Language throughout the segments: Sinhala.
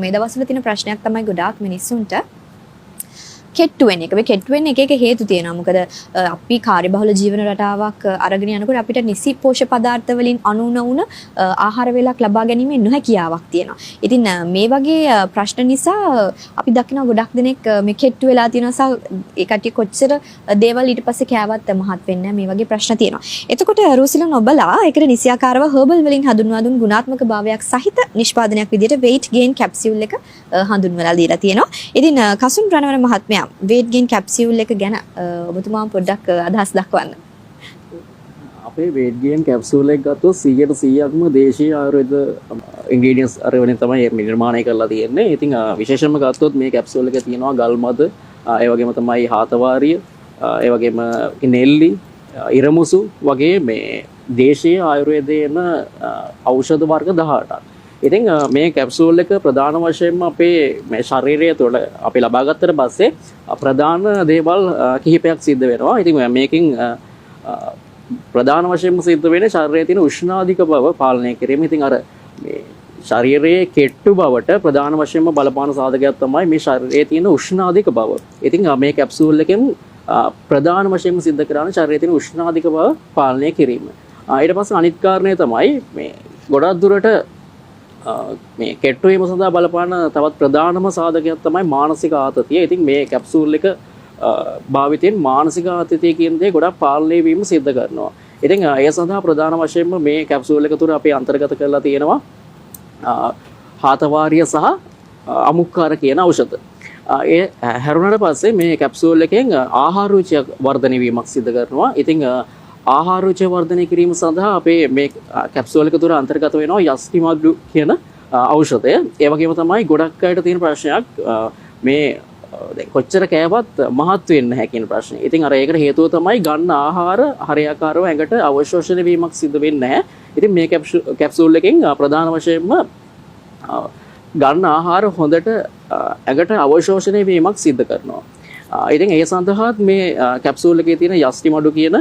මේ දවස්වල තියෙන ප්‍රශ්නයක් තමයි ගොඩාක් මිනිස්සුන්ට කෙට්ටු වෙන එක. මේ කෙට්ටු වෙන්න එක හේතු තියෙනවා. මොකද අපි කාර්යබහුල ජීවන රටාවක් අරගෙන යනකොට අපිට නිසි පෝෂ්‍ය පදාර්ථ වලින් අනුන වුණ ආහාර වේලක් ලබා ගැනීමේ නොහැකියාවක් තියෙනවා. ඉතින් මේ වගේ ප්‍රශ්න නිසා අපි දකිනවා ගොඩක් දෙනෙක් මේ කෙට්ටු වෙලා තියෙනවා සහ ඒ කට්ටිය කොච්චර දේවල් ඊට පස්සේ කෑවත් මහත් වෙන්නේ නැහැ. මේ වගේ ප්‍රශ්න තියෙනවා. එතකොට රුසිලන් ඔබලා ඒකට නිසියාකාරව හර්බල් වලින් හඳුන්වා දුන් ගුණාත්මක භාවයක් සහිත නිෂ්පාදනයක් විදිහට weight gain capsule එක හඳුන්වලා දීලා තියෙනවා. ඉතින් කසුන් රණවන මහත්මයා weight gain capsule එක ගැන ඔබතුමා පොඩ්ඩක් අදහස් දක්වන්න. අපේ weight gain capsule එක ගත්තොත් 100%ක්ම දේශීය ආයුර්වේද ingredients අරගෙන තමයි නිර්මාණය කරලා තියෙන්නේ. ඉතින් විශේෂයෙන්ම ගත්තොත් මේ capsule එකේ තියෙනවා ගල් මද, ඒ වගේම තමයි හාතවාරිය, ඒ වගේම නෙල්ලි, ඉරමුසු වගේ මේ දේශීය ආයුර්වේදයේන ඖෂධ වර්ග 18ක්. ඉතින් මේ කැප්සූල් එක ප්‍රධාන වශයෙන්ම අපේ මේ ශරීරය තුළ අපි ලබා ගත්තට පස්සේ ප්‍රධාන දේවල් කිහිපයක් සිද්ධ වෙනවා. ඉතින් මේකෙන් ප්‍රධාන වශයෙන්ම සිද්ධ වෙන්නේ ශරීරයේ තියෙන උෂ්ණාධික බව පාලනය කිරීම. ඉතින් අර මේ ශරීරයේ කෙට්ටු බවට ප්‍රධාන වශයෙන්ම බලපාන සාධකයක් තමයි මේ ශරීරයේ තියෙන උෂ්ණාධික බව. ඉතින් මේ කැප්සූල් එකෙන් ප්‍රධාන වශයෙන්ම සිද්ධ කරන්නේ ශරීරයේ තියෙන උෂ්ණාධික බව පාලනය කිරීම. ඊට පස්සේ අනිත් කාරණය තමයි මේ ගොඩක් දුරට මේ කෙට්ටු වීම සඳහා බලපාන තවත් ප්‍රධානම සාධකයක් තමයි මානසික ආතතිය. ඉතින් මේ කැප්සූල් එක භාවිතයෙන් මානසික ආතතිය කියන දේ ගොඩක් පාලනය වීම සිද්ධ කරනවා. ඉතින් ඒ සඳහා ප්‍රධාන වශයෙන්ම මේ කැප්සූල් එක තුර අපි අන්තර්ගත කරලා තියෙනවා හාතවාරිය සහ අමුක්කාර කියන ඖෂධ. ඒ හැරුණාට පස්සේ මේ කැප්සූල් එකෙන් ආහාර රුචිය වර්ධනය වීමක් සිද්ධ කරනවා. ඉතින් ආහාර රුචිය වර්ධනය කිරීම සඳහා අපේ මේ කැප්සූල් එක තුර අන්තර්ගත වෙනවා යස්ටිමඩ්ඩු කියන ඖෂධය. ඒ වගේම තමයි ගොඩක් අයට තියෙන ප්‍රශ්නයක් මේ කොච්චර කෑවත් මහත් වෙන්නේ නැහැ කියන ප්‍රශ්නේ. ඉතින් අර ඒකට හේතුව තමයි ගන්න ආහාර හරියාකාරව ඇඟට අවශෝෂණය වීමක් සිද්ධ වෙන්නේ නැහැ. ඉතින් මේ කැප්සූල් එකෙන් ප්‍රධාන වශයෙන්ම ගන්න ආහාර හොඳට ඇඟට අවශෝෂණය වීමක් සිද්ධ කරනවා. ඉතින් ඒ සඳහාත් මේ කැප්සූල් එකේ තියෙන යස්ටිමඩ්ඩු කියන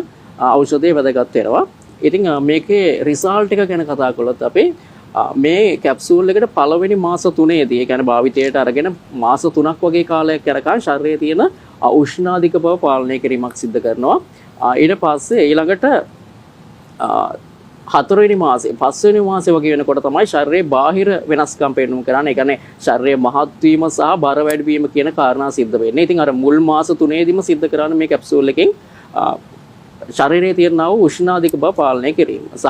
ඖෂධය වැදගත් වෙනවා. ඉතින් මේකේ රිසල්ට් එක ගැන කතා කළොත් අපි මේ කැප්සූල් එකට පළවෙනි මාස 3ේදී ඒ කියන්නේ භාවිතයට අරගෙන මාස 3ක් වගේ කාලයක් යනකම් ශරීරයේ තියෙන උෂ්ණාධික බව පාලනය කිරීමක් සිද්ධ කරනවා. ඊට පස්සේ ඊළඟට 4වෙනි මාසේ 5වෙනි මාසේ වගේ වෙනකොට තමයි ශරීරයේ බාහිර වෙනස්කම් පෙන්වුම් කරන්නේ. ඒ කියන්නේ ශරීරයේ මහත් වීම සහ බර වැඩි වීම කියන කාරණා සිද්ධ වෙන්නේ. ඉතින් අර මුල් මාස 3ේදීම සිද්ධ කරන්නේ මේ කැප්සූල් එකෙන් ශරීරයේ තියෙන උෂ්ණාධික බව පාලනය කිරීම සහ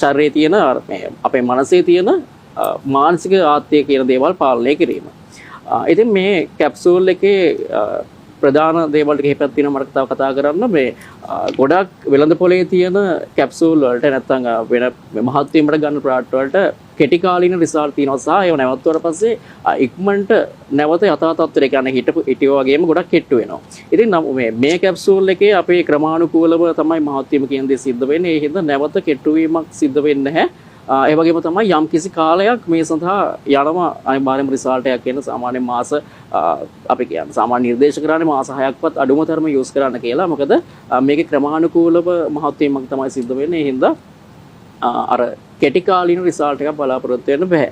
ශරීරයේ තියෙන අපේ මනසේ තියෙන මානසික ආතතිය කියන දේවල් පාලනය කිරීම. ඉතින් මේ කැප්සූල් එකේ ප්‍රධාන දේවල් ටික හිපක් තියෙනවා මට තව කතා කරන්න. මේ ගොඩක් වෙළඳ පොලේ තියෙන කැප්සූල් වලට නැත්තම් වෙන මහත් වීමට ගන්න ප්‍රොඩක්ට් වලට කෙටි කාලීන රිසල්ට් තියෙනවා සහ ඒව නැවතුවාට පස්සේ ඉක්මනට නැවත යථා තත්ත්වයට කියන්නේ හිටියෝ වගේම ගොඩක් කෙට්ටු වෙනවා. ඉතින් මේ කැප්සූල් එකේ අපේ ක්‍රමානුකූලව තමයි මහත් වීම කියන දේ සිද්ධ වෙන්නේ. ඒ හින්දා නැවත කෙට්ටු වීමක් සිද්ධ වෙන්නේ නැහැ. ඒ වගේම තමයි යම් කිසි කාලයක් මේ සඳහා යනවා අනිවාර්යයෙන්ම රිසල්ට් එකක් එන්න සාමාන්‍ය මාස අපි කියන්නේ සාමාන්‍ය නිර්දේශ කරන්නේ මාස 6ක්වත් අඩුම තරම යූස් කරන්න කියලා. මොකද මේකේ ක්‍රමානුකූලව මහත් වීමක් තමයි සිද්ධ වෙන්නේ. ඒ හින්දා අර කෙටි කාලීන රිසල්ට් එකක් බලාපොරොත්තු වෙන්න බෑ.